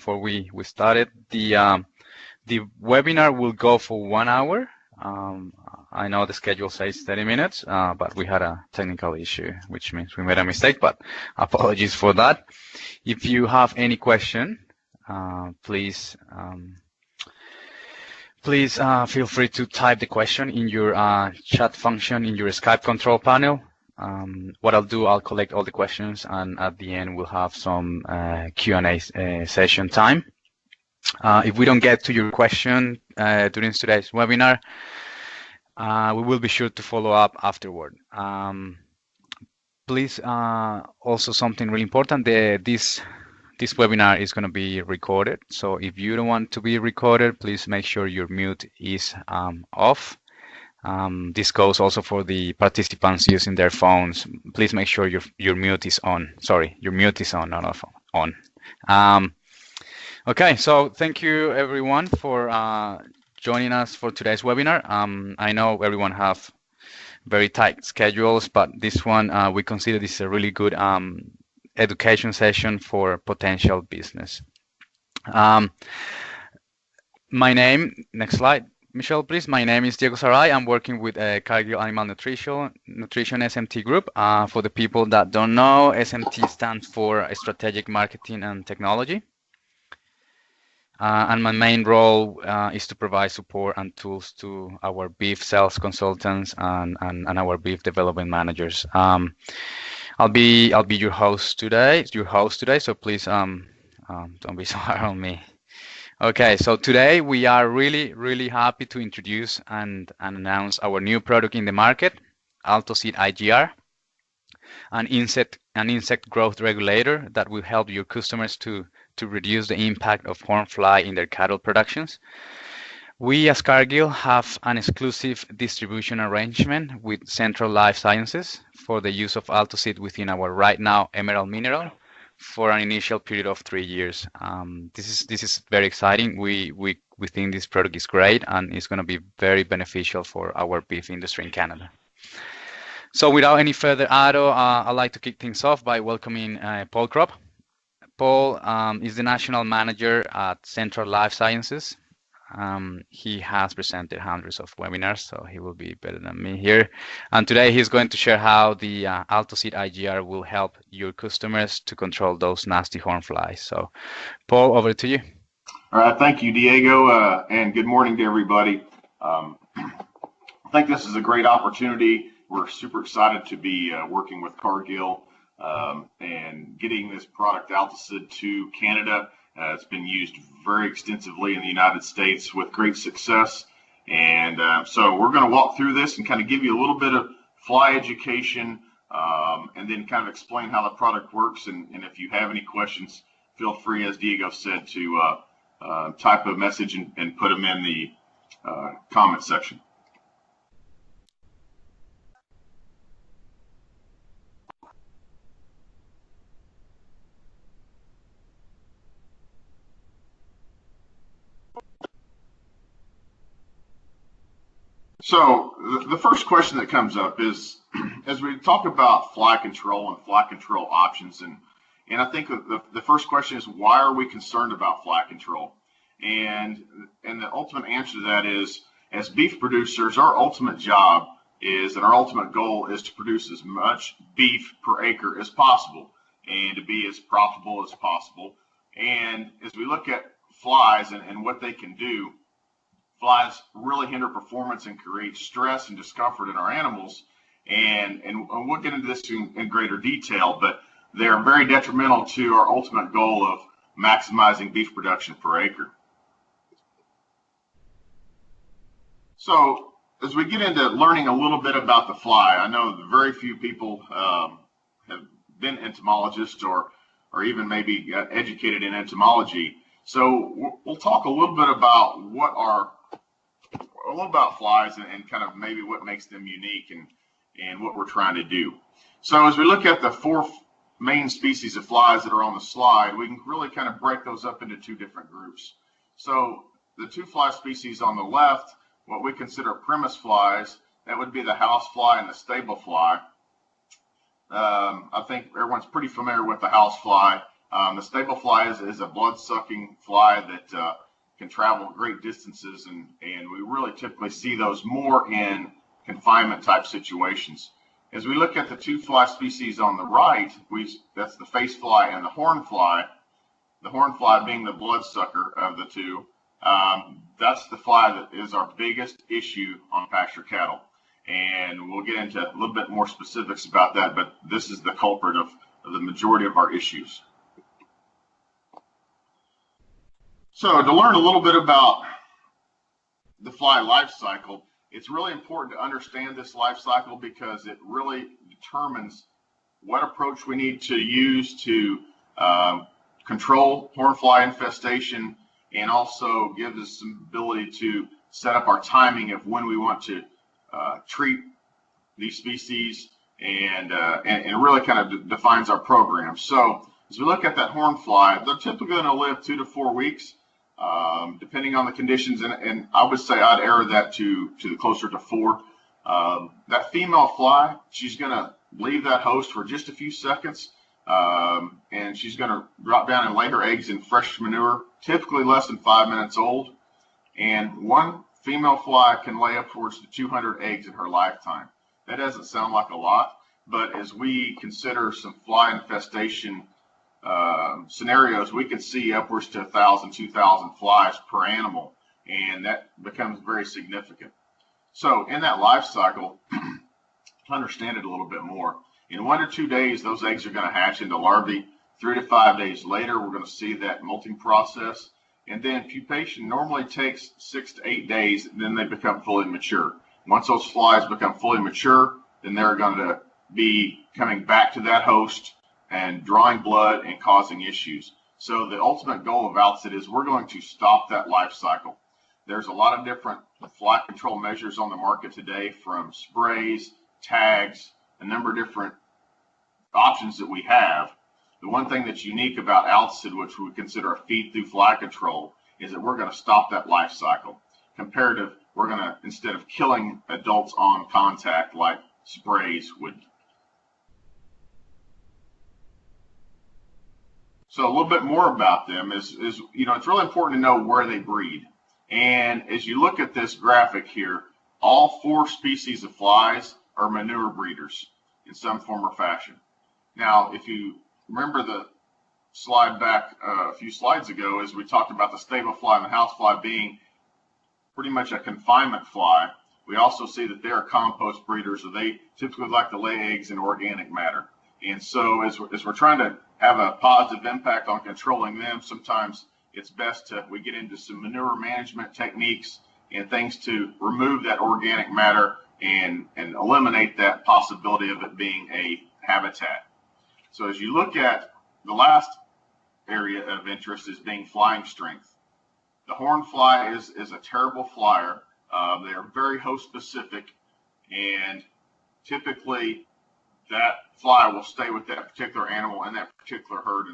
before we started. The webinar will go for 1 hour. I know the schedule says 30 minutes, but we had a technical issue, which means we made a mistake, but apologies for that. If you have any question, please feel free to type the question in your chat function in your Skype control panel. What I'll do, I'll collect all the questions, and at the end we'll have some Q&A session time. If we don't get to your question during today's webinar, we will be sure to follow up afterward. Please, also something really important, this webinar is going to be recorded. So if you don't want to be recorded, please make sure your mute is off. This goes also for the participants using their phones. Please make sure your mute is on. Sorry, your mute is on, not off, on. Okay, so thank you everyone for joining us for today's webinar. I know everyone have very tight schedules, but this one we consider this a really good education session for potential business. My name, next slide, Michelle, please. My name is Diego Saray. I'm working with Cargill Animal Nutrition SMT Group. For the people that don't know, SMT stands for Strategic Marketing and Technology. And my main role is to provide support and tools to our beef sales consultants and our beef development managers. I'll be your host today. So please don't be so hard on me. Okay, so today we are really happy to introduce and announce our new product in the market, AltoSeed IGR, an insect growth regulator that will help your customers to reduce the impact of horn fly in their cattle productions. We as Cargill have an exclusive distribution arrangement with Central Life Sciences for the use of AltoSeed within our Right Now Emerald Mineral for an initial period of 3 years. This is very exciting. We think this product is great and it's going to be very beneficial for our beef industry in Canada. So without any further ado, I'd like to kick things off by welcoming Paul Kropp. Paul is the National Manager at Central Life Sciences. He has presented hundreds of webinars, so he will be better than me here. And today he's going to share how the AltoSeed IGR will help your customers to control those nasty horn flies. So, Paul, over to you. All right, thank you, Diego, and good morning to everybody. I think this is a great opportunity. We're super excited to be working with Cargill and getting this product AltoSeed to Canada. It's been used very extensively in the United States with great success. And so we're going to walk through this and kind of give you a little bit of fly education and then kind of explain how the product works. And if you have any questions, feel free, as Diego said, to type a message and put them in the comment section. So the first question that comes up is, as we talk about fly control and fly control options, and I think the first question is, why are we concerned about fly control? And the ultimate answer to that is, as beef producers, our ultimate job is, and our ultimate goal is to produce as much beef per acre as possible and to be as profitable as possible. And as we look at flies and what they can do, flies really hinder performance and create stress and discomfort in our animals. And we'll get into this in greater detail, but they're very detrimental to our ultimate goal of maximizing beef production per acre. So as we get into learning a little bit about the fly, I know that very few people have been entomologists or even maybe educated in entomology. So we'll talk a little bit about flies and kind of maybe what makes them unique and what we're trying to do. So as we look at the 4 main species of flies that are on the slide, we can really kind of break those up into 2 different groups. So the 2 fly species on the left, what we consider premise flies, that would be the house fly and the stable fly. I think everyone's pretty familiar with the house fly. The stable fly is a blood-sucking fly that can travel great distances, and we really typically see those more in confinement type situations. As we look at the two fly species on the right, that's the face fly and the horn fly. The horn fly being the bloodsucker of the two. That's the fly that is our biggest issue on pasture cattle. And we'll get into a little bit more specifics about that, but this is the culprit of the majority of our issues. So to learn a little bit about the fly life cycle, it's really important to understand this life cycle because it really determines what approach we need to use to control horn fly infestation, and also gives us some ability to set up our timing of when we want to treat these species, and really kind of defines our program. So as we look at that horn fly, they're typically going to live 2 to 4 weeks, depending on the conditions, and I would say I'd err that to closer to 4. That female fly, she's going to leave that host for just a few seconds, and she's going to drop down and lay her eggs in fresh manure, typically less than 5 minutes old. And one female fly can lay upwards to 200 eggs in her lifetime. That doesn't sound like a lot, but as we consider some fly infestation scenarios, we can see upwards to 1,000, 2,000 flies per animal, and that becomes very significant. So in that life cycle, to understand it a little bit more, in 1 to 2 days, those eggs are going to hatch into larvae. 3 to 5 days later, we're going to see that molting process. And then pupation normally takes 6 to 8 days, and then they become fully mature. Once those flies become fully mature, then they're going to be coming back to that host and drawing blood and causing issues. So the ultimate goal of Altacid is we're going to stop that life cycle. There's a lot of different fly control measures on the market today, from sprays, tags, a number of different options that we have. The one thing that's unique about Altacid, which we consider a feed-through fly control, is that we're going to stop that life cycle. Comparative, we're going to, instead of killing adults on contact like sprays would. So a little bit more about them is it's really important to know where they breed. And as you look at this graphic here, all 4 species of flies are manure breeders in some form or fashion. Now, if you remember the slide back a few slides ago, as we talked about the stable fly and the house fly being pretty much a confinement fly, we also see that they are compost breeders, so they typically like to lay eggs in organic matter. And so as we're trying to have a positive impact on controlling them, sometimes it's best we get into some manure management techniques and things to remove that organic matter and eliminate that possibility of it being a habitat. So as you look at the last area of interest is being flying strength. The horn fly is a terrible flyer. They are very host specific, and typically that fly will stay with that particular animal and that particular herd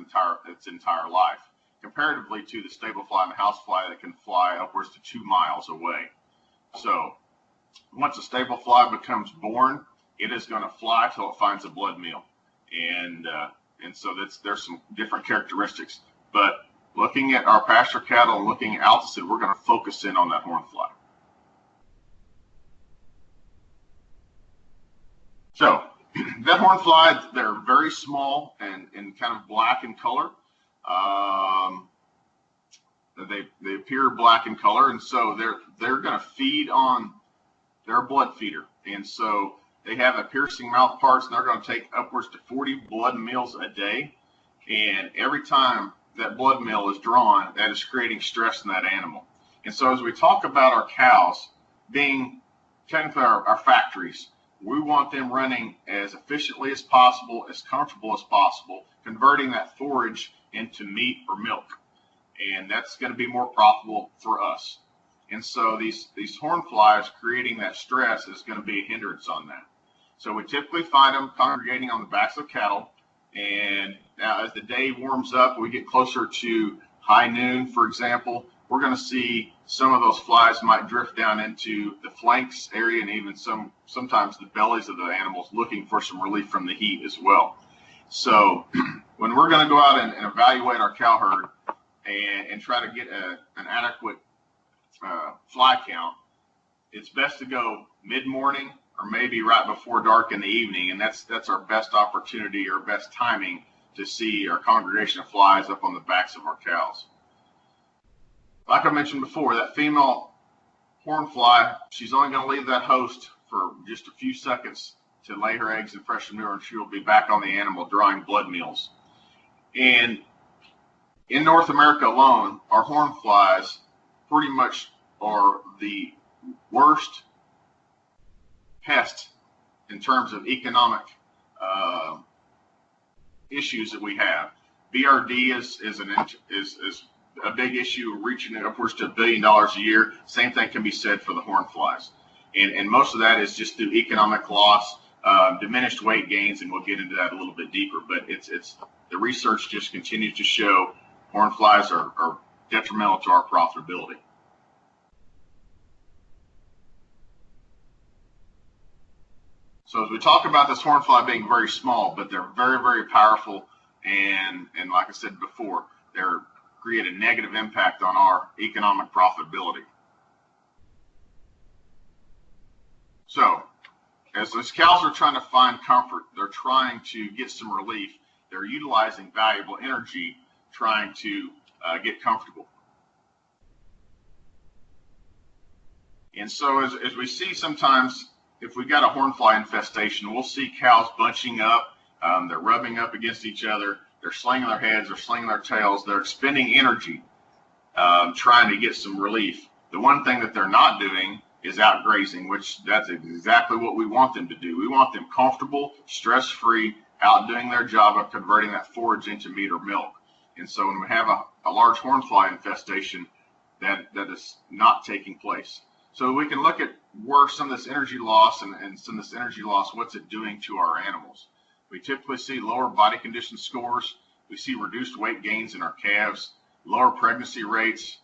its entire life, comparatively to the stable fly and the house fly that can fly upwards to 2 miles away. So once a stable fly becomes born, it is going to fly till it finds a blood meal, and so there's some different characteristics. But looking at our pasture cattle and looking at Altacid, we're going to focus in on that horn fly. So that horn fly, they're very small and kind of black in color. They appear black in color, and so they're going to feed on. They're a blood feeder, and so they have a piercing mouth parts, and they're going to take upwards to 40 blood meals a day. And every time that blood meal is drawn, that is creating stress in that animal. And so as we talk about our cows being technically our factories, we want them running as efficiently as possible, as comfortable as possible, converting that forage into meat or milk. And that's going to be more profitable for us. And so these horn flies creating that stress is going to be a hindrance on that. So we typically find them congregating on the backs of cattle. And now as the day warms up, we get closer to high noon, for example, we're going to see some of those flies might drift down into the flanks area, and even sometimes the bellies of the animals, looking for some relief from the heat as well. So when we're going to go out and evaluate our cow herd and try to get an adequate fly count, it's best to go mid-morning or maybe right before dark in the evening, and that's our best opportunity or best timing to see our congregation of flies up on the backs of our cows. Like I mentioned before, that female horn fly, she's only going to leave that host for just a few seconds to lay her eggs in fresh manure, and she will be back on the animal drawing blood meals. And in North America alone, our horn flies pretty much are the worst pest in terms of economic issues that we have. BRD is a big issue, reaching upwards to $1 billion a year. Same thing can be said for the horn flies, and most of that is just through economic loss, diminished weight gains, and we'll get into that a little bit deeper. But it's the research just continues to show horn flies are detrimental to our profitability. So as we talk about this horn fly being very small, but they're very, very powerful, and like I said before, they're create a negative impact on our economic profitability. So as those cows are trying to find comfort, they're trying to get some relief, they're utilizing valuable energy trying to get comfortable. And so as we see sometimes, if we got a horn fly infestation, we'll see cows bunching up, they're rubbing up against each other, they're slinging their heads, they're slinging their tails, they're expending energy trying to get some relief. The one thing that they're not doing is out grazing, which that's exactly what we want them to do. We want them comfortable, stress-free, out doing their job of converting that forage into meat or milk. And so when we have a large horn fly infestation, that is not taking place. So we can look at where some of this energy loss and some of this energy loss, what's it doing to our animals. We typically see lower body condition scores. We see reduced weight gains in our calves, lower pregnancy rates,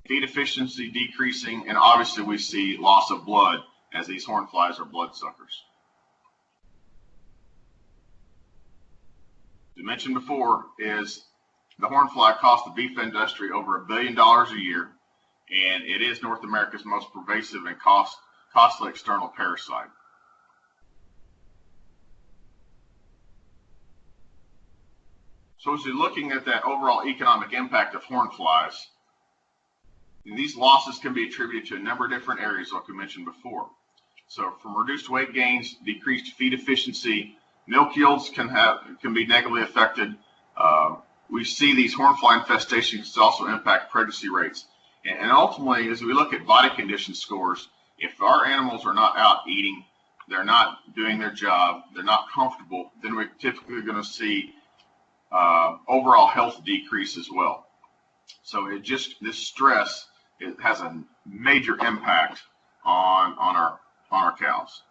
feed efficiency decreasing, and obviously we see loss of blood as these horn flies are blood suckers. As I mentioned before, is the horn fly costs the beef industry over $1 billion a year, and it is North America's most pervasive and costly external parasite. So as you're looking at that overall economic impact of horn flies, these losses can be attributed to a number of different areas like we mentioned before. So from reduced weight gains, decreased feed efficiency, milk yields can be negatively affected. We see these horn fly infestations also impact pregnancy rates. And ultimately, as we look at body condition scores, if our animals are not out eating, they're not doing their job, they're not comfortable, then we're typically going to see overall health decrease as well. So this stress, it has a major impact on our cows.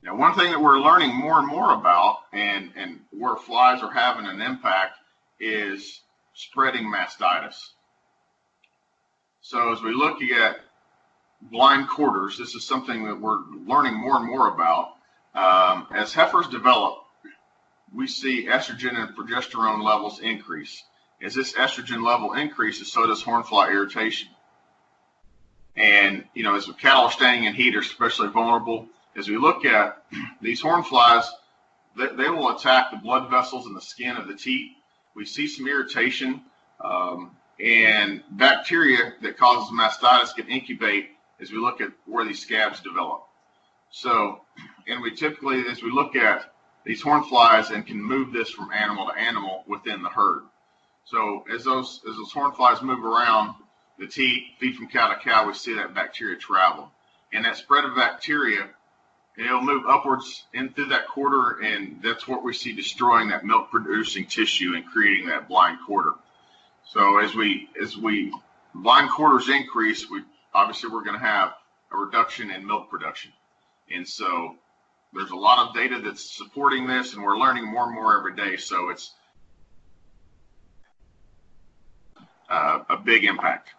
Now, one thing that we're learning more and more about, and where flies are having an impact, is spreading mastitis. So as we look at blind quarters, this is something that we're learning more and more about. As heifers develop, we see estrogen and progesterone levels increase. As this estrogen level increases, so does horn fly irritation. And, as the cattle are staying in heat, are especially vulnerable. As we look at these horn flies, they will attack the blood vessels in the skin of the teat. We see some irritation, and bacteria that causes mastitis can incubate as we look at where these scabs develop. So, and we typically, as we look at these horn flies, and can move this from animal to animal within the herd. So as those horn flies move around the teat, feed from cow to cow, we see that bacteria travel. And that spread of bacteria, it'll move upwards in through that quarter, and that's what we see destroying that milk producing tissue and creating that blind quarter. So as blind quarters increase, we're going to have a reduction in milk production. And so there's a lot of data that's supporting this, and we're learning more and more every day. So it's a big impact.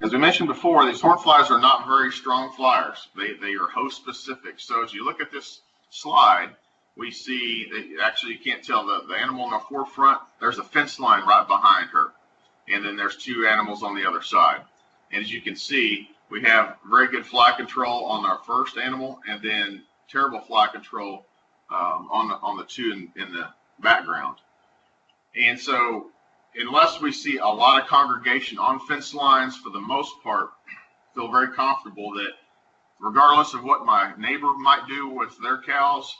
As we mentioned before, these horn flies are not very strong flyers. They are host specific. So as you look at this slide, we see that actually you can't tell the animal in the forefront. There's a fence line right behind her. And then there's two animals on the other side. And as you can see, we have very good fly control on our first animal, and then terrible fly control on the two in the background. And so unless we see a lot of congregation on fence lines, for the most part, feel very comfortable that regardless of what my neighbor might do with their cows,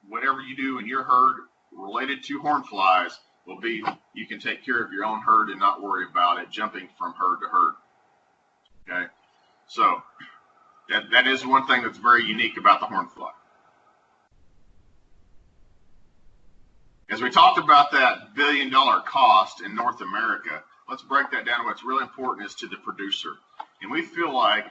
whatever you do in your herd related to horn flies will be, you can take care of your own herd and not worry about it jumping from herd to herd. Okay, so that is one thing that's very unique about the horn fly. As we talked about that $1 billion cost in North America, let's break that down. What's really important is to the producer. And we feel like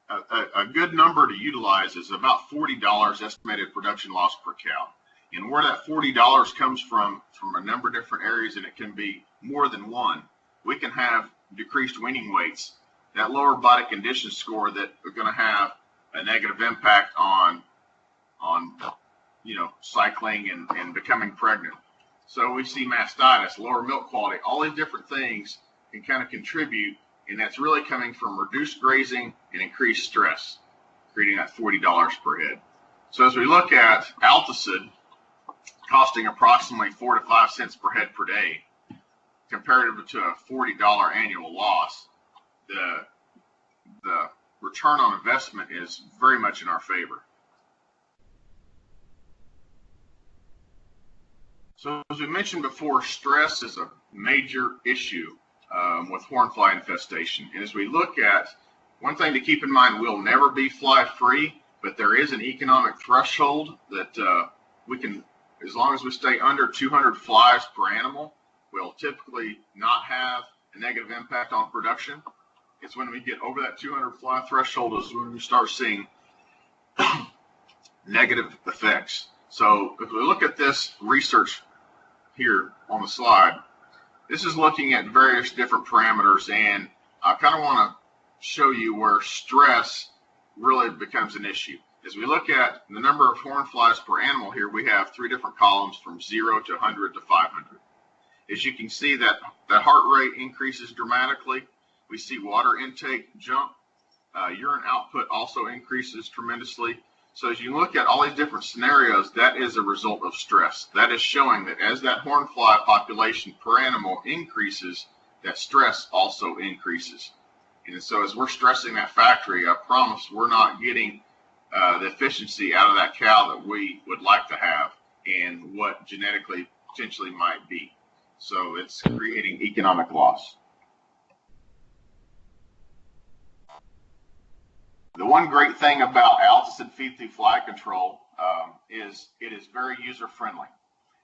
a good number to utilize is about $40 estimated production loss per cow. And where that $40 comes from a number of different areas, and it can be more than one. We can have decreased weaning weights, that lower body condition score that are going to have a negative impact on cycling and becoming pregnant. So we see mastitis, lower milk quality, all these different things can kind of contribute, and that's really coming from reduced grazing and increased stress, creating that $40 per head. So as we look at Alticid costing approximately 4 to 5 cents per head per day, comparative to a $40 annual loss, the return on investment is very much in our favor. So as we mentioned before, stress is a major issue with horn fly infestation. And as we look at, one thing to keep in mind, we'll never be fly free, but there is an economic threshold that we can, as long as we stay under 200 flies per animal, we'll typically not have a negative impact on production. It's when we get over that 200 fly threshold is when we start seeing negative effects. So if we look at this research here on the slide, this is looking at various different parameters, and I kind of want to show you where stress really becomes an issue. As we look at the number of horn flies per animal here, we have three different columns from 0 to 100 to 500. As you can see, that heart rate increases dramatically. We see water intake jump. Urine output also increases tremendously. So as you look at all these different scenarios, that is a result of stress. That is showing that as that horn fly population per animal increases, that stress also increases. And so as we're stressing that factory, I promise we're not getting the efficiency out of that cow that we would like to have and what genetically potentially might be. So it's creating economic loss. The one great thing about Alticid feed-through fly control is it is very user-friendly.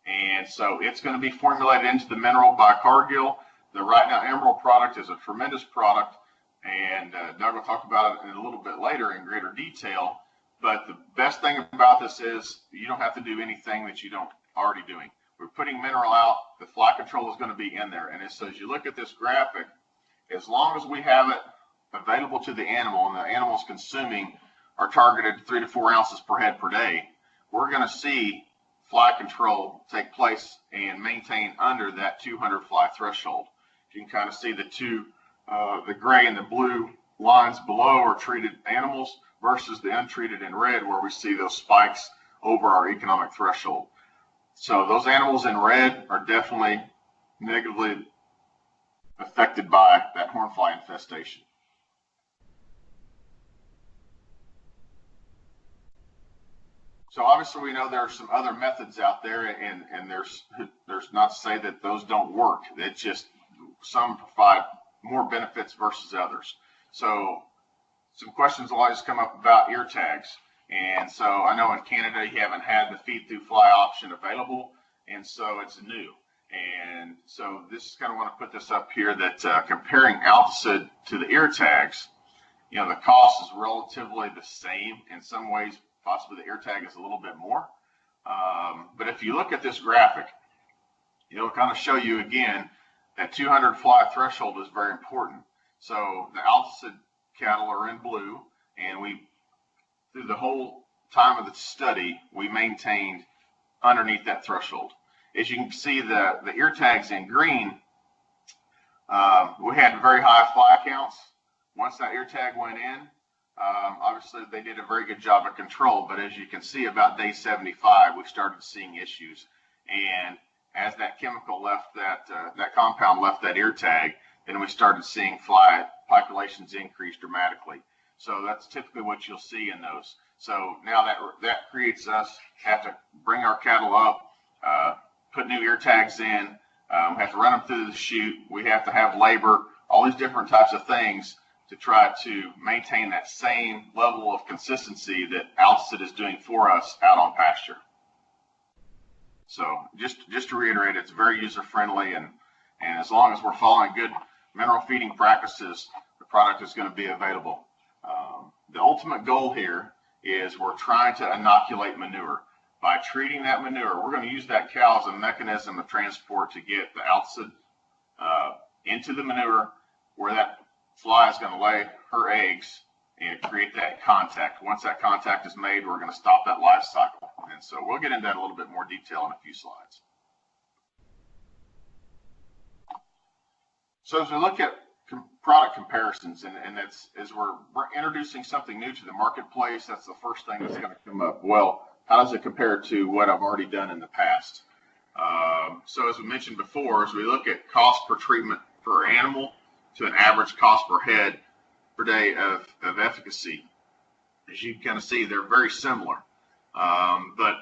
And so it's going to be formulated into the mineral by Cargill. The Right Now Emerald product is a tremendous product, and Doug will talk about it in a little bit later in greater detail. But the best thing about this is you don't have to do anything that you don't already doing. We're putting mineral out. The fly control is going to be in there. And so as you look at this graphic, as long as we have it available to the animal and the animal's consuming our targeted 3 to 4 ounces per head per day, we're going to see fly control take place and maintain under that 200 fly threshold. You can kind of see the two, the gray and the blue lines below are treated animals versus the untreated in red, where we see those spikes over our economic threshold. So those animals in red are definitely negatively affected by that horn fly infestation. So obviously we know there are some other methods out there, and there's not to say that those don't work. It's just some provide more benefits versus others. So some questions will always come up about ear tags. And so I know in Canada you haven't had the feed through fly option available, and so it's new. And so this is kind of want to put this up here that comparing Alticid to the ear tags, you know, the cost is relatively the same. In some ways, possibly the ear tag is a little bit more. But if you look at this graphic, it'll kind of show you again that 200 fly threshold is very important. So the Alticid cattle are in blue, and through the whole time of the study, we maintained underneath that threshold. As you can see, the ear tags in green, we had very high fly counts. Once that ear tag went in, obviously they did a very good job of control, but as you can see, about day 75, we started seeing issues. And as that chemical left that compound left that ear tag, then we started seeing fly populations increase dramatically. So that's typically what you'll see in those. So now that creates us have to bring our cattle up, put new ear tags in, have to run them through the chute. We have to have labor, all these different types of things to try to maintain that same level of consistency that Alticid is doing for us out on pasture. So just to reiterate, it's very user friendly, and as long as we're following good mineral feeding practices, the product is going to be available. The ultimate goal here is we're trying to inoculate manure. By treating that manure, we're going to use that cow as a mechanism of transport to get the Alticid into the manure, where that fly is going to lay her eggs and create that contact. Once that contact is made, we're going to stop that life cycle. And so we'll get into that in a little bit more detail in a few slides. So as we look at product comparisons, and that's as we're introducing something new to the marketplace, that's the first thing that's going to come up. Well, how does it compare to what I've already done in the past? So as we mentioned before, as we look at cost per treatment per animal to an average cost per head per day of efficacy, as you can kind of see, they're very similar. But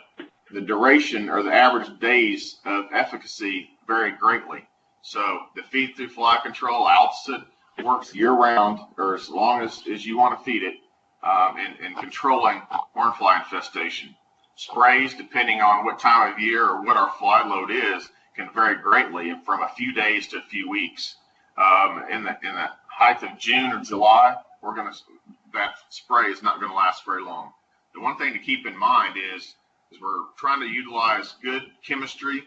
the duration or the average days of efficacy vary greatly. So the feed through fly control, Alticid, works year round, or as long as you want to feed it, in controlling hornfly infestation. Sprays, depending on what time of year or what our fly load is, can vary greatly from a few days to a few weeks. In the height of June or July, that spray is not going to last very long. The one thing to keep in mind is we're trying to utilize good chemistry.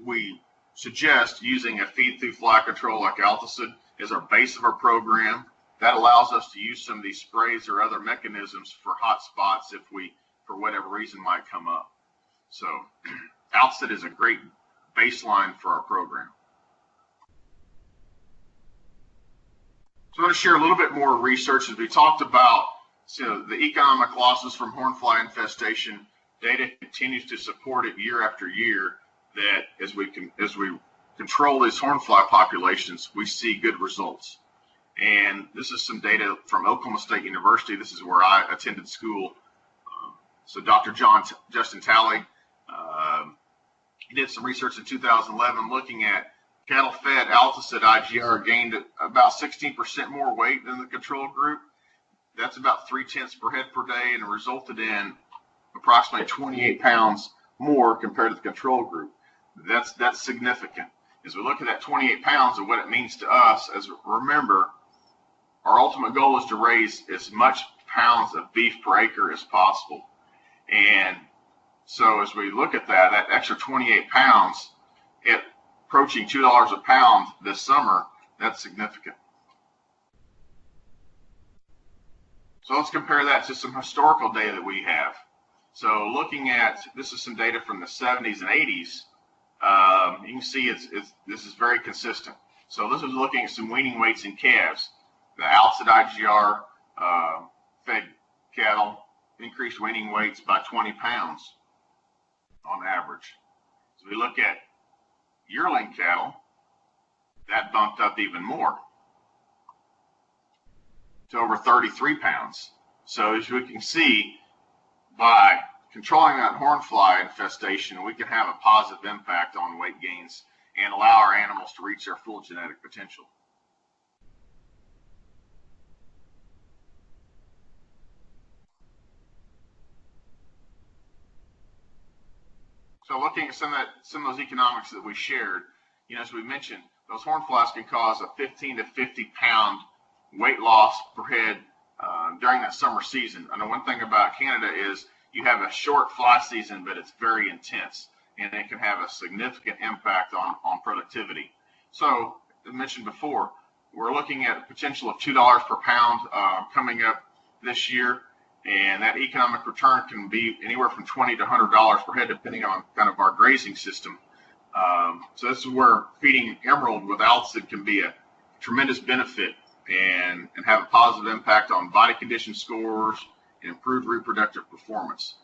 We suggest using a feed through fly control like Alticid as our base of our program. That allows us to use some of these sprays or other mechanisms for hot spots if we, for whatever reason, might come up. So Alticid is a great baseline for our program. So I'm going to share a little bit more research as we talked about. So the economic losses from hornfly infestation data continues to support it year after year, that as we control these hornfly populations, we see good results. And this is some data from Oklahoma State University. This is where I attended school. So Dr. Justin Talley, he did some research in 2011 looking at cattle fed Alticid IGR gained about 16% more weight than the control group. That's about 0.3 per head per day, and it resulted in approximately 28 pounds more compared to the control group. That's significant. As we look at that 28 pounds and what it means to us, as remember, our ultimate goal is to raise as much pounds of beef per acre as possible. And so as we look at that extra 28 pounds at approaching $2 a pound this summer, that's significant. So let's compare that to some historical data that we have. So looking at, this is some data from the 70s and 80s. You can see this is very consistent. So this is looking at some weaning weights in calves. The Alticid IGR fed cattle increased weaning weights by 20 pounds on average. So we look at yearling cattle, that bumped up even more to over 33 pounds. So as we can see, by controlling that hornfly infestation, we can have a positive impact on weight gains and allow our animals to reach their full genetic potential. So looking at some of those economics that we shared, as we mentioned, those hornflies can cause a 15 to 50 pound weight loss per head during that summer season. And the one thing about Canada is you have a short fly season, but it's very intense, and it can have a significant impact on productivity. So, as mentioned before, we're looking at a potential of $2 per pound coming up this year, and that economic return can be anywhere from $20 to $100 per head, depending on kind of our grazing system. So this is where feeding emerald with Altacid can be a tremendous benefit and have a positive impact on body condition scores and improved reproductive performance.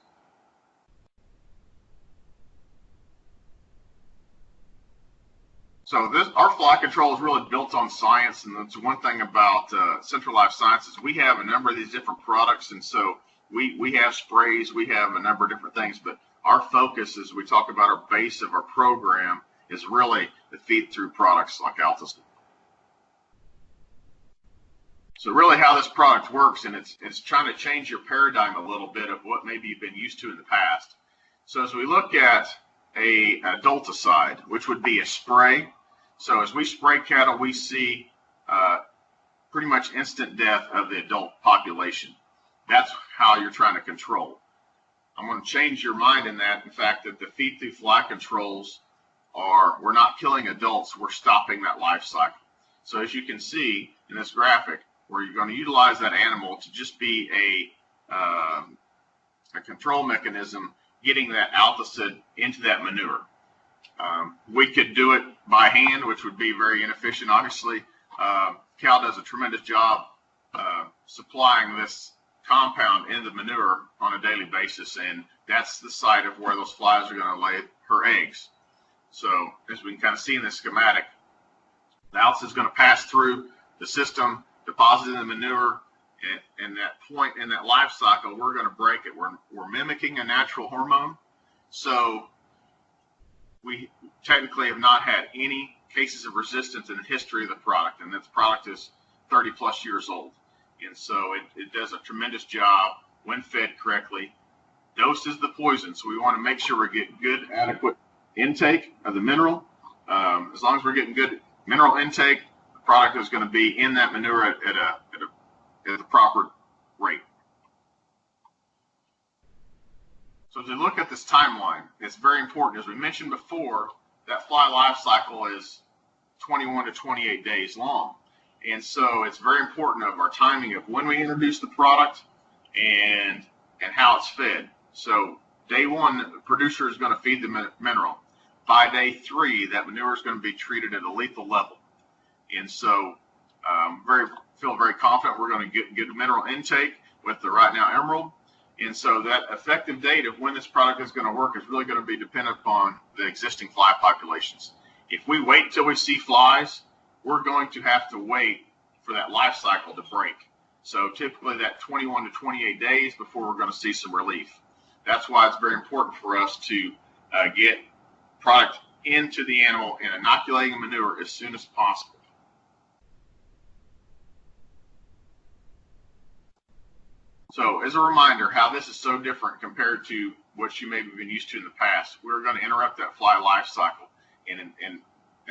So our fly control is really built on science, and that's one thing about Central Life Sciences. We have a number of these different products, and so we have sprays, we have a number of different things, but our focus as we talk about our base of our program is really the feed-through products like Altacid. So really how this product works, and it's trying to change your paradigm a little bit of what maybe you've been used to in the past. So as we look at a adulticide, which would be a spray. So as we spray cattle, we see pretty much instant death of the adult population. That's how you're trying to control. I'm going to change your mind in that, in fact, that the feed-through fly controls we're not killing adults, we're stopping that life cycle. So as you can see in this graphic, where you're going to utilize that animal to just be a control mechanism, getting that Altacid into that manure. We could do it by hand, which would be very inefficient, obviously. Cal does a tremendous job supplying this compound in the manure on a daily basis, and that's the site of where those flies are going to lay her eggs. So as we can kind of see in this schematic, the Altacid is going to pass through the system, deposit in the manure, and that point in that life cycle, we're going to break it. We're mimicking a natural hormone. So we technically have not had any cases of resistance in the history of the product, and this product is 30 plus years old. And so it does a tremendous job when fed correctly. Dose is the poison, so we want to make sure we're getting good, adequate intake of the mineral. As long as we're getting good mineral intake, the product is going to be in that manure at the proper rate. So as we look at this timeline, it's very important. As we mentioned before, that fly life cycle is 21 to 28 days long. And so it's very important of our timing of when we introduce the product and how it's fed. So day one, the producer is going to feed the mineral. By day 3, that manure is going to be treated at a lethal level. And so feel very confident we're going to get good mineral intake with the Right Now Emerald. And so that effective date of when this product is going to work is really going to be dependent upon the existing fly populations. If we wait till we see flies, we're going to have to wait for that life cycle to break. So typically that 21 to 28 days before we're going to see some relief. That's why it's very important for us to get product into the animal and inoculating manure as soon as possible. So as a reminder how this is so different compared to what you may have been used to in the past, we're going to interrupt that fly life cycle. And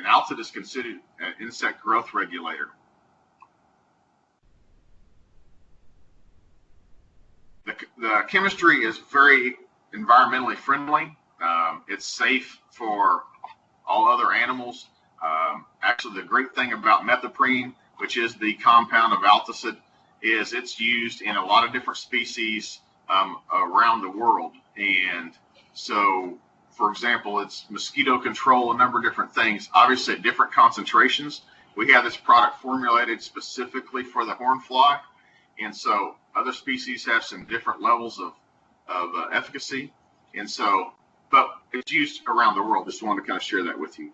Altacid is considered an insect growth regulator. The chemistry is very environmentally friendly. It's safe for all other animals. Actually, the great thing about methoprene, which is the compound of Altacid, is it's used in a lot of different species around the world. And so, for example, it's mosquito control, a number of different things, obviously at different concentrations. We have this product formulated specifically for the horn fly. And so other species have some different levels of efficacy. And so, but it's used around the world. Just wanted to kind of share that with you.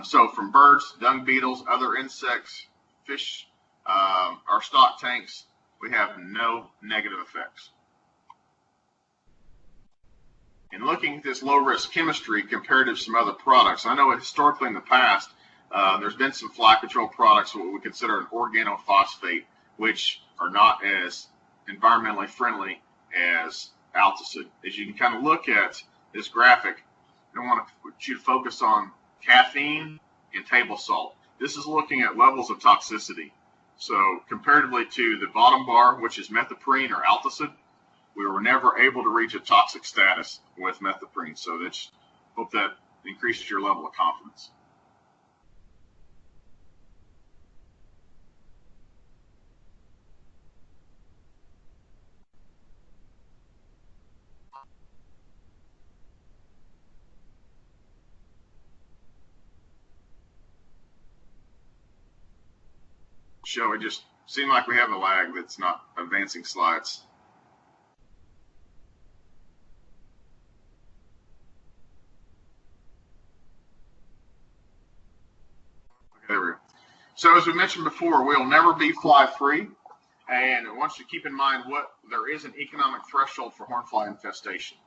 So from birds, dung beetles, other insects, fish, our stock tanks, we have no negative effects. And looking at this low-risk chemistry compared to some other products, I know historically in the past, there's been some fly control products, what we consider an organophosphate, which are not as environmentally friendly as Altacid. As you can kind of look at this graphic, I want you to focus on caffeine and table salt. This is looking at levels of toxicity. So comparatively to the bottom bar, which is methoprene or Altacid, we were never able to reach a toxic status with methoprene. So hope that increases your level of confidence. show. It just seemed like we have a lag that's not advancing slides. There we go. So as we mentioned before, we'll never be fly free. And I want you to keep in mind there is an economic threshold for hornfly infestation.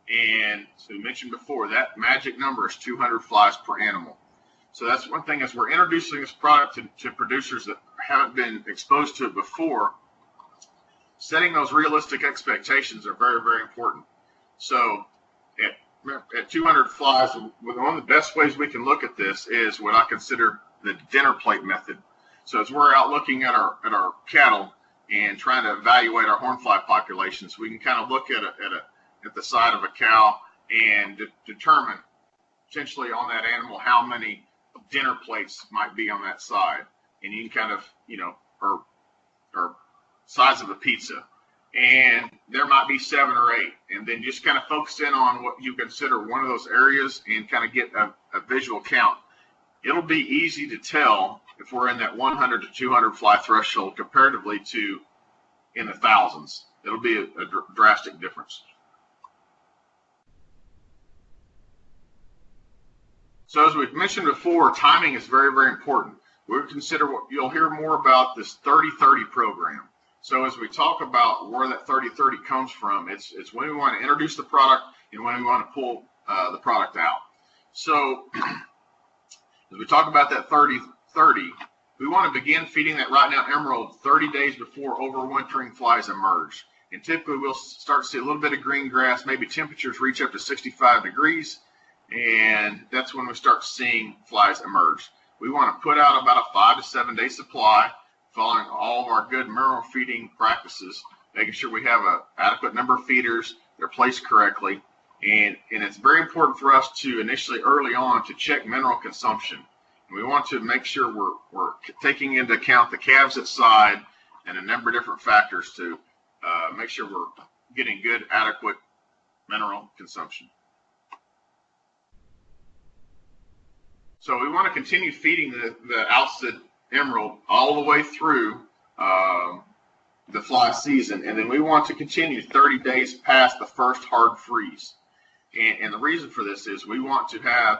And so we mentioned before, that magic number is 200 flies per animal. So that's one thing as we're introducing this product to producers that haven't been exposed to it before, setting those realistic expectations are very, very important. So at 200 flies, one of the best ways we can look at this is what I consider the dinner plate method. So as we're out looking at our cattle and trying to evaluate our hornfly populations, we can kind of look at the side of a cow and determine potentially on that animal how many dinner plates might be on that side, and you can kind of, or size of a pizza, and there might be 7 or 8, and then just kind of focus in on what you consider one of those areas and kind of get a visual count. It'll be easy to tell if we're in that 100 to 200 fly threshold comparatively to in the thousands. It'll be a drastic difference. So as we've mentioned before, timing is very, very important. We'll consider what you'll hear more about this 30-30 program. So as we talk about where that 30-30 comes from, it's when we want to introduce the product and when we want to pull the product out. So as we talk about that 30-30, we want to begin feeding that right now emerald 30 days before overwintering flies emerge. And typically we'll start to see a little bit of green grass, maybe temperatures reach up to 65 degrees. And that's when we start seeing flies emerge. We want to put out about a 5 to 7 day supply, following all of our good mineral feeding practices, making sure we have an adequate number of feeders, they're placed correctly. And it's very important for us to initially early on to check mineral consumption. And we want to make sure we're taking into account the calves at side and a number of different factors to make sure we're getting good, adequate mineral consumption. So we want to continue feeding the Alcid Emerald all the way through the fly season, and then we want to continue 30 days past the first hard freeze. And the reason for this is we want to have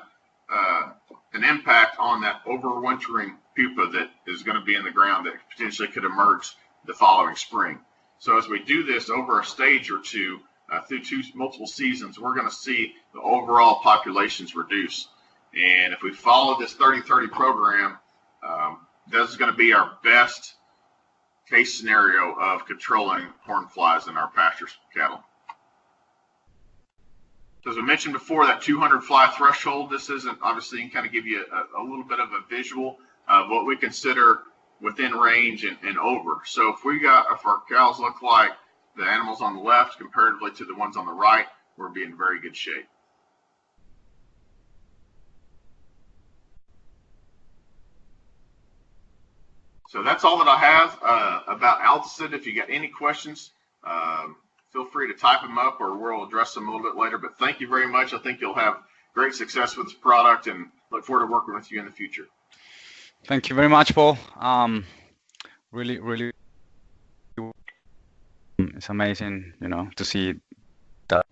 an impact on that overwintering pupa that is going to be in the ground that potentially could emerge the following spring. So as we do this over a stage or two through multiple seasons, we're going to see the overall populations reduce. And if we follow this 30-30 program, this is going to be our best case scenario of controlling horn flies in our pasture cattle. So as I mentioned before, that 200 fly threshold, this isn't obviously can kind of give you a little bit of a visual of what we consider within range and over. So if our cows look like the animals on the left comparatively to the ones on the right, we're be in very good shape. So that's all that I have about Alcid. If you got any questions, feel free to type them up or we'll address them a little bit later. But thank you very much. I think you'll have great success with this product and look forward to working with you in the future. Thank you very much, Paul. Really, it's amazing, to see that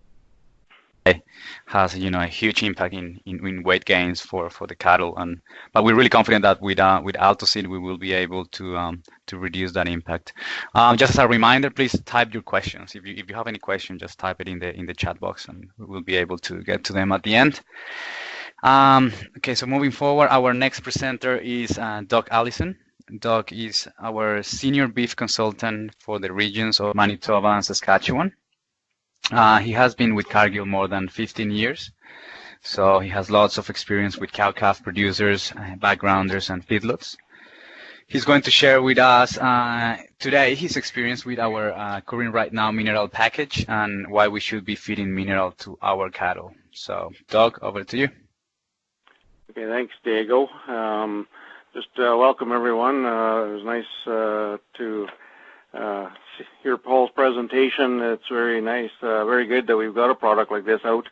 it has, a huge impact in weight gains for the cattle. But we're really confident that with Altoseed we will be able to reduce that impact. Just as a reminder, please type your questions. If you have any questions, just type it in the chat box, and we will be able to get to them at the end. Okay, so moving forward, our next presenter is Doug Allison. Doug is our senior beef consultant for the regions of Manitoba and Saskatchewan. He has been with Cargill more than 15 years, so he has lots of experience with cow-calf producers, backgrounders, and feedlots. He's going to share with us today his experience with our current right now mineral package and why we should be feeding mineral to our cattle. So, Doug, over to you. Okay, thanks, Diego. Just welcome everyone. It was nice to hear Paul's presentation. It's very nice, very good that we've got a product like this out.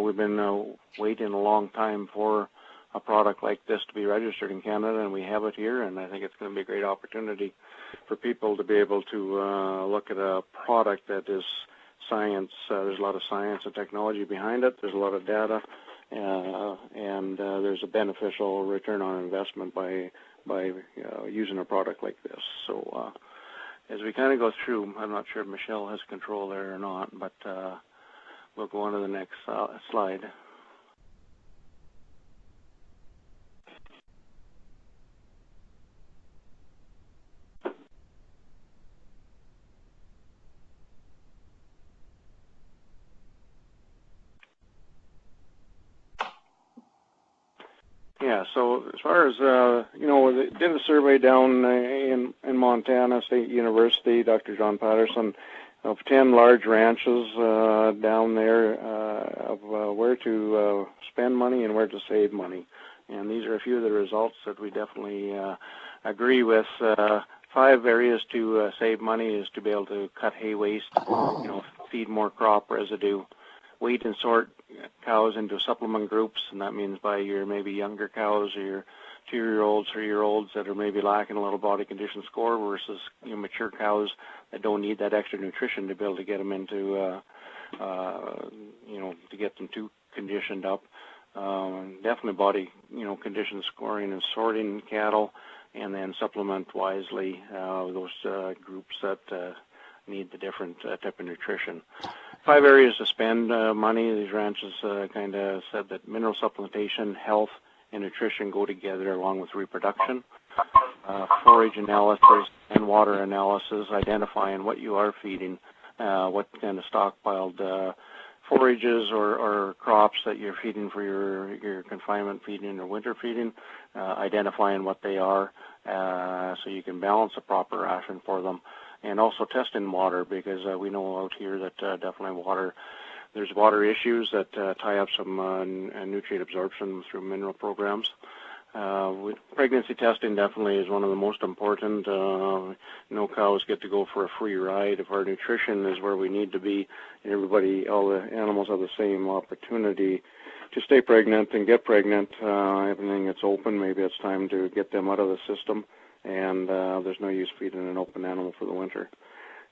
We've been waiting a long time for a product like this to be registered in Canada, and we have it here, and I think it's going to be a great opportunity for people to be able to look at a product that is science. There's a lot of science and technology behind it. There's a lot of data, and there's a beneficial return on investment by using a product like this. So as we kind of go through, I'm not sure if Michelle has control there or not, but we'll go on to the next slide. Yeah, so as far as, they did a survey down in Montana State University, Dr. John Patterson, of 10 large ranches down there of where to spend money and where to save money. And these are a few of the results that we definitely agree with. 5 areas to save money is to be able to cut hay waste, feed more crop residue, weight and sort cows into supplement groups, and that means by your maybe younger cows or your 2-year-olds, 3-year-olds that are maybe lacking a little body condition score versus mature cows that don't need that extra nutrition to be able to get them into, to get them too conditioned up. Definitely body, condition scoring and sorting cattle, and then supplement wisely those groups that need the different type of nutrition. 5 areas to spend money. These ranches kind of said that mineral supplementation, health, and nutrition go together along with reproduction. Forage analysis and water analysis, identifying what you are feeding, what kind of stockpiled forages or crops that you're feeding for your confinement feeding or winter feeding, identifying what they are so you can balance a proper ration for them. And also testing water, because we know out here that definitely there's water issues that tie up some nutrient absorption through mineral programs. Pregnancy testing definitely is one of the most important. Cows get to go for a free ride. If our nutrition is where we need to be, and all the animals have the same opportunity to stay pregnant and get pregnant, everything that's open, maybe it's time to get them out of the system. And there's no use feeding an open animal for the winter.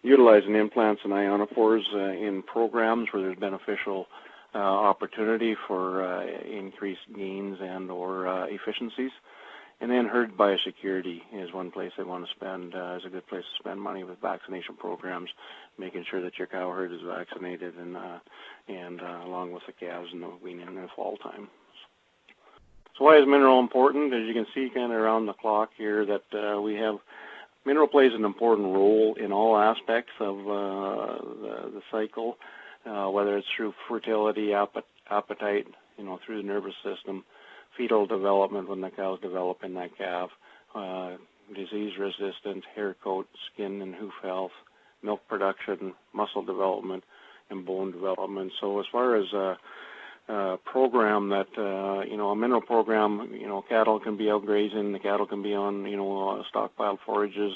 Utilizing implants and ionophores in programs where there's beneficial opportunity for increased gains and or efficiencies. And then herd biosecurity is one place they want to spend, is a good place to spend money with vaccination programs, making sure that your cow herd is vaccinated and along with the calves in the weaning and the fall time. So why is mineral important? As you can see kind of around the clock here that we have, mineral plays an important role in all aspects of the cycle, whether it's through fertility, appetite, through the nervous system, fetal development when the cow's developing that calf, disease resistant, hair coat, skin and hoof health, milk production, muscle development, and bone development. So as far as program that, a mineral program, cattle can be out grazing, the cattle can be on, stockpiled forages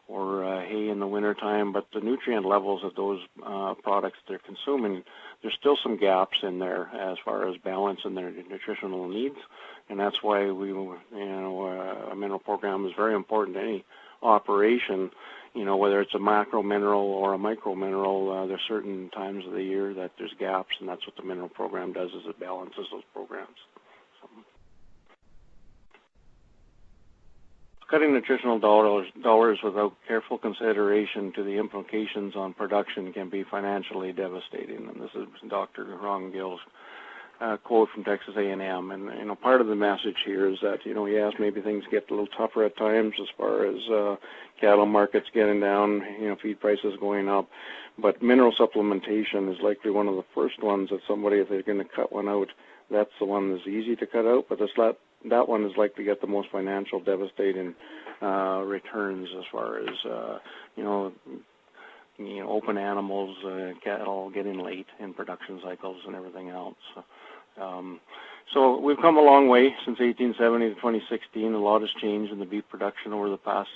or hay in the wintertime, but the nutrient levels of those products they're consuming, there's still some gaps in there as far as balance in their nutritional needs, and that's why a mineral program is very important to any operation. Whether it's a macro mineral or a micro mineral, there's certain times of the year that there's gaps, and that's what the mineral program does, is it balances those programs. So, cutting nutritional dollars without careful consideration to the implications on production can be financially devastating. And this is Dr. Ron Gill's quote from Texas A&M, and part of the message here is that yes, maybe things get a little tougher at times as far as cattle markets getting down, feed prices going up, but mineral supplementation is likely one of the first ones that somebody, if they're going to cut one out, that's the one that's easy to cut out, but that one is likely to get the most financial devastating returns as far as open animals, cattle getting late in production cycles and everything else. So we've come a long way since 1870 to 2016. A lot has changed in the beef production over the past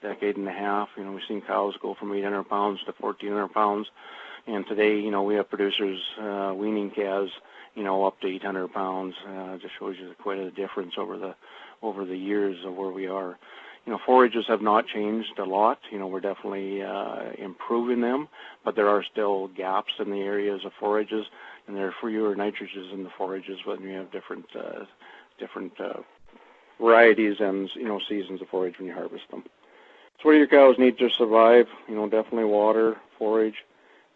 decade and a half. We've seen cows go from 800 pounds to 1,400 pounds. And today, we have producers weaning calves, up to 800 pounds. Just shows you quite a difference over the years of where we are. Forages have not changed a lot. We're definitely improving them, but there are still gaps in the areas of forages, and there are fewer nitrogens in the forages when you have different varieties and seasons of forage when you harvest them. So what do your cows need to survive? Definitely water, forage,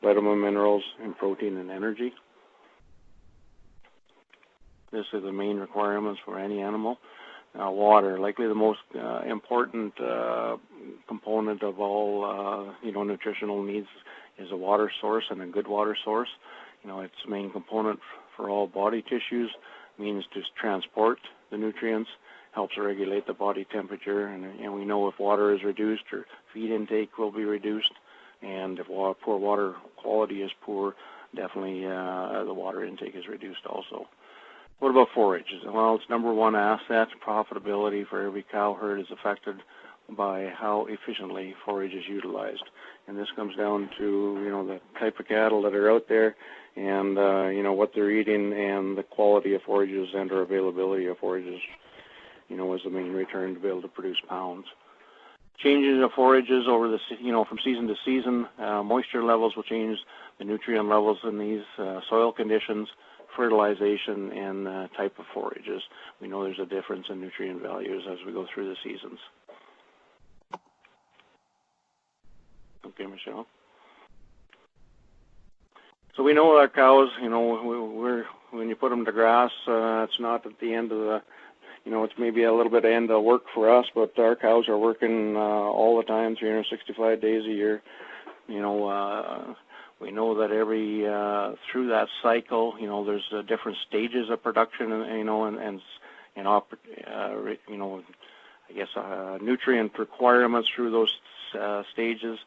vitamin, minerals, and protein and energy. This is the main requirements for any animal. Water, likely the most important component of all nutritional needs, is a water source, and a good water source. It's the main component for all body tissues, means to transport the nutrients, helps regulate the body temperature, and we know if water is reduced, or feed intake will be reduced, and if poor water quality is poor, definitely the water intake is reduced also. What about forage? Well, it's number one asset. Profitability for every cow herd is affected by how efficiently forage is utilized. And this comes down to, the type of cattle that are out there, and, what they're eating, and the quality of forages and or availability of forages, is the main return to be able to produce pounds. Changing of forages over from season to season, moisture levels will change the nutrient levels in these, soil conditions, fertilization, and type of forages. We know there's a difference in nutrient values as we go through the seasons. Okay, Michelle. So we know our cows, when you put them to grass, it's not at the end of the, it's maybe a little bit of end of work for us, but our cows are working all the time, 365 days a year. We know that through that cycle, there's different stages of production, nutrient requirements through those stages.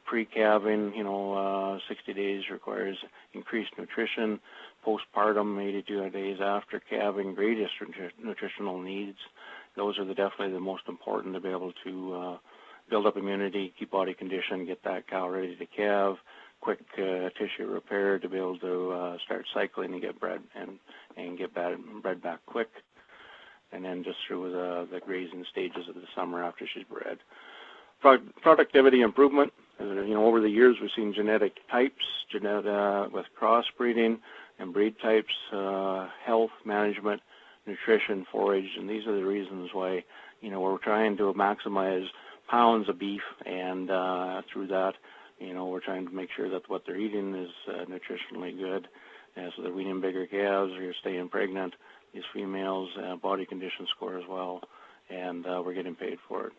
Pre-calving, 60 days requires increased nutrition. Postpartum, 82 days after calving, greatest nutritional needs. Those are definitely the most important to be able to build up immunity, keep body condition, get that cow ready to calve, quick tissue repair to be able to start cycling and get bred and get bred back quick, and then just through the grazing stages of the summer after she's bred. Productivity improvement. Over the years we've seen genetic types, with crossbreeding and breed types, health management, nutrition, forage, and these are the reasons why we're trying to maximize pounds of beef, and through that, we're trying to make sure that what they're eating is nutritionally good, so they're weaning bigger calves, or you're staying pregnant. These females, body condition score as well, and we're getting paid for it.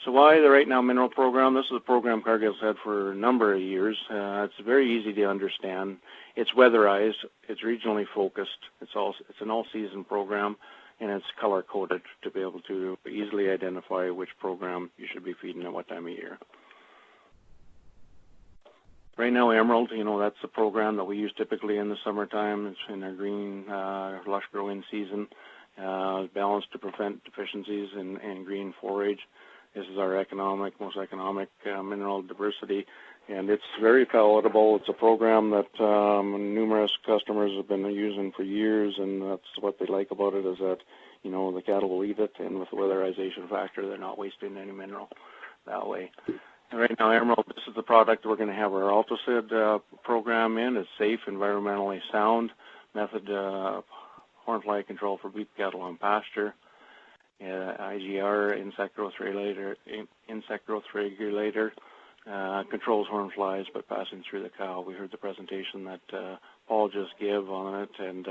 So why the Right Now Mineral Program? This is a program Cargill's had for a number of years. It's very easy to understand. It's weatherized. It's regionally focused. It's an all-season program, and it's color-coded to be able to easily identify which program you should be feeding at what time of year. Right Now Emerald, that's the program that we use typically in the summertime. It's in our green, lush growing season, balanced to prevent deficiencies in green forage. This is our most economic mineral diversity, and it's very palatable. It's a program that numerous customers have been using for years, and that's what they like about it, is that, the cattle will eat it, and with the weatherization factor, they're not wasting any mineral that way. And Right Now Emerald, this is the product we're going to have our Altosid program in. It's safe, environmentally sound method, hornfly control for beef cattle on pasture. IGR, insect growth regulator, controls horn flies by passing through the cow. We heard the presentation that Paul just gave on it, and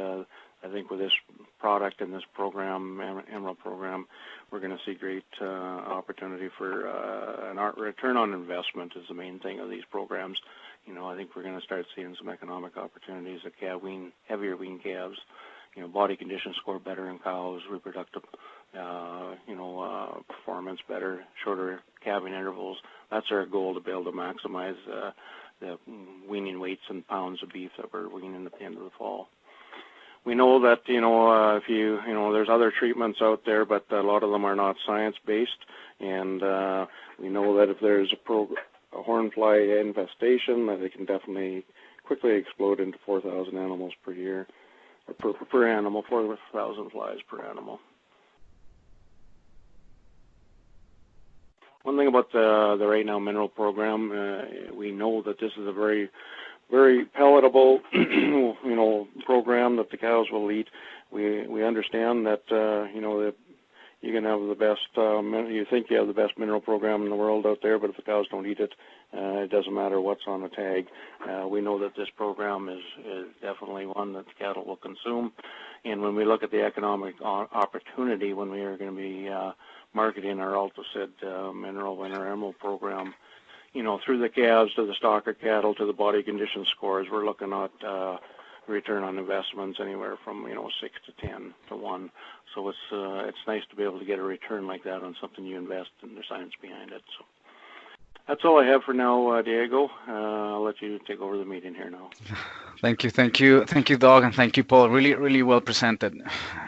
I think with this product and this program, Emerald program, we're going to see great opportunity for an return on investment is the main thing of these programs. I think we're going to start seeing some economic opportunities at heavier wean calves. Body condition score better in cows, reproductive, performance better, shorter calving intervals. That's our goal, to be able to maximize the weaning weights and pounds of beef that we're weaning at the end of the fall. We know that, there's other treatments out there, but a lot of them are not science-based, and we know that if there's horn fly infestation, that it can definitely quickly explode into 4,000 animals per year, or per animal, 4,000 flies per animal. One thing about the Right Now mineral program, we know that this is a very, very palatable, program that the cows will eat. We understand that, that you can have the best, you think you have the best mineral program in the world out there, but if the cows don't eat it, it doesn't matter what's on the tag. We know that this program is definitely one that the cattle will consume. And when we look at the economic opportunity, when we are going to be marketing our AltaSid mineral winter emerald program, through the calves to the stocker cattle to the body condition scores, we're looking at return on investments anywhere from 6 to 10 to 1. So it's nice to be able to get a return like that on something you invest in the science behind it. So that's all I have for now, Diego. I'll let you take over the meeting here now. Thank you, Doug, and thank you, Paul. Really, really well presented.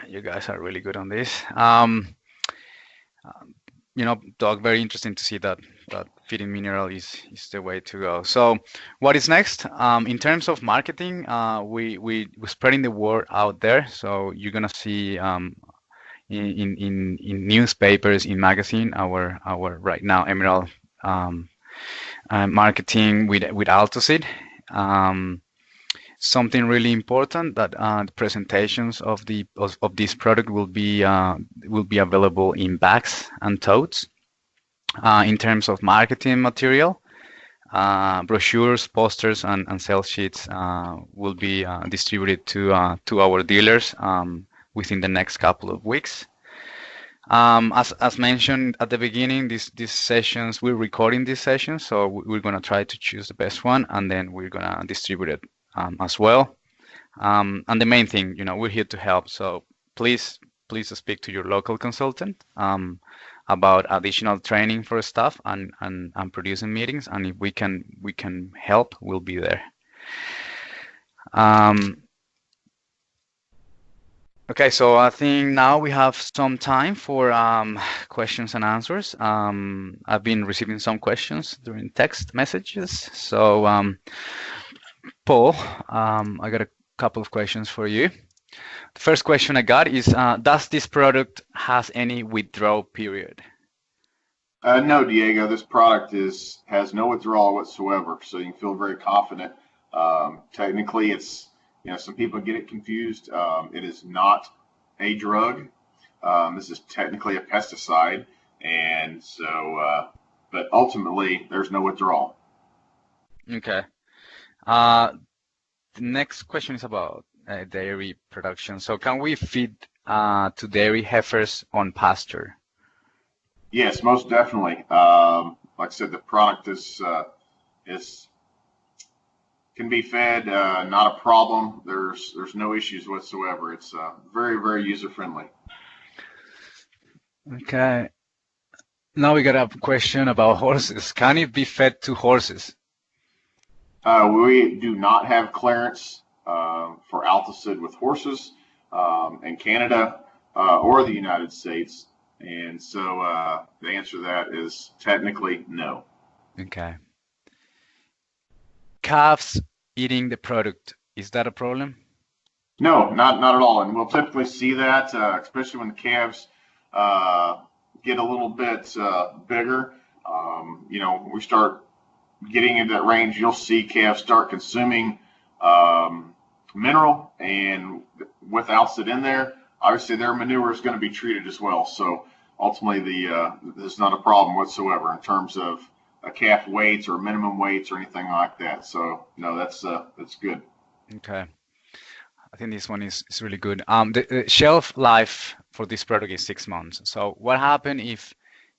You guys are really good on this. Doug, very interesting to see that feeding mineral is the way to go. So what is next? In terms of marketing, we're spreading the word out there. So you're gonna see in newspapers, in magazine, our Right Now emerald marketing with AltaSid. Something really important that the presentations of this product will be available in bags and totes. In terms of marketing material, brochures, posters, and sales sheets will be distributed to our dealers within the next couple of weeks. As mentioned at the beginning, these sessions, we're recording these sessions, so we're gonna try to choose the best one, and then we're gonna distribute it as well. And the main thing, we're here to help. So please speak to your local consultant about additional training for staff and producing meetings. And if we can help, we'll be there. Okay, so I think now we have some time for questions and answers. I've been receiving some questions during text messages. So Paul, I got a couple of questions for you. The first question I got is, does this product has any withdrawal period? No, Diego, this product has no withdrawal whatsoever, so you can feel very confident. Technically, it's, some people get it confused. It is not a drug. This is technically a pesticide, and so, but ultimately, there's no withdrawal. Okay. The next question is about dairy production. So can we feed to dairy heifers on pasture? Yes, most definitely. Like I said, the product can be fed, not a problem. There's no issues whatsoever. It's very, very user friendly. Okay. Now we got a question about horses. Can it be fed to horses? We do not have clearance for AltaSid with horses in Canada or the United States. And so the answer to that is technically no. Okay. Calves eating the product, is that a problem? No, not at all. And we'll typically see that, especially when the calves get a little bit bigger. We start getting into that range, you'll see calves start consuming mineral, and with AltaSid in there, obviously their manure is going to be treated as well. So ultimately, there's not a problem whatsoever in terms of calf weights or minimum weights or anything like that. So no, that's good. Okay, I think this one is really good. The shelf life for this product is 6 months. So what happens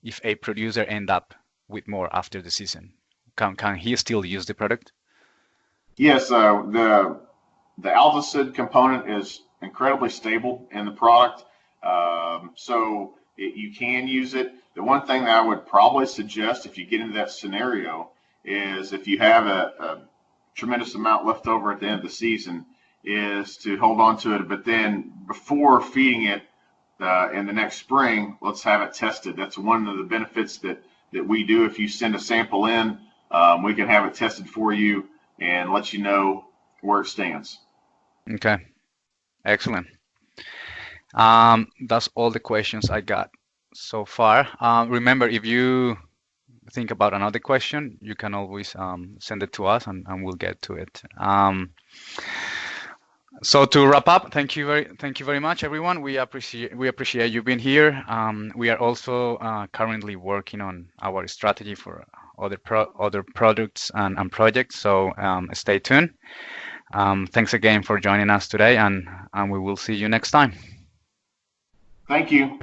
if a producer end up with more after the season? Can he still use the product? Yes, the AltaSid component is incredibly stable in the product, so you can use it. The one thing that I would probably suggest if you get into that scenario is if you have a tremendous amount left over at the end of the season, is to hold on to it, but then before feeding it in the next spring, let's have it tested. That's one of the benefits that we do. If you send a sample in we can have it tested for you and let you know where it stands. Okay, excellent. That's all the questions I got so far. Remember, if you think about another question, you can always send it to us, and we'll get to it. So to wrap up, thank you very much, everyone. We appreciate you being here. We are also currently working on our strategy for other products and projects. So stay tuned. Thanks again for joining us today, and we will see you next time. Thank you.